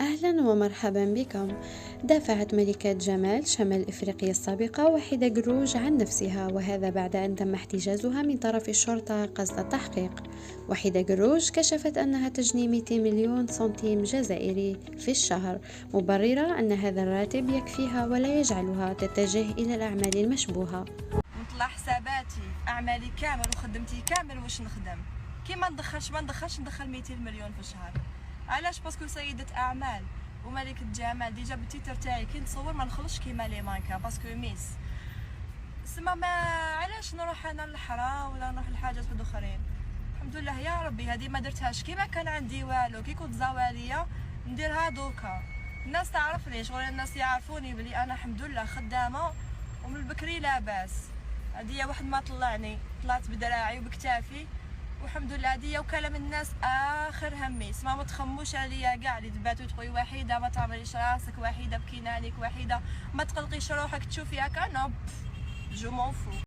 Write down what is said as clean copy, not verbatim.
أهلا ومرحبا بكم. دافعت ملكة جمال شمال إفريقيا السابقة وحيدة قروج عن نفسها، وهذا بعد أن تم احتجازها من طرف الشرطة قصد التحقيق. وحيدة قروج كشفت أنها تجني 200 مليون سنتيم جزائري في الشهر، مبررة أن هذا الراتب يكفيها ولا يجعلها تتجه إلى الأعمال المشبوهة. نطلع حساباتي اعمالي كامل وخدمتي كامل واش نخدم كي ما ندخلش ندخل 200 مليون في الشهر. علاش؟ باسكو سيدة اعمال وملكة جمال ديجا بالتيتر تاعي كي نصور ما نخلصش كيما لي مانكا باسكو ميس سما ما علاش نروح انا للحرا ولا نروح لحاجات واحد اخرين. الحمد لله يا ربي هذه ما درتهاش كيما كان عندي والو كي كنت زواليه نديرها دوكا. الناس تعرفني شغل الناس يعرفوني بلي انا الحمد لله خدامه ومن البكري لاباس. هدية واحد ما طلعني طلعت بدراعي وبكتافي والحمد لله. هدية وكلام الناس اخر همي ما تخموش عليا كاع اللي دباتو تقولي وحيده ما تعمليش راسك، وحيده بكينا عليك، وحيده ما تقلقيش روحك تشوفي هكا. نو جو مون فو.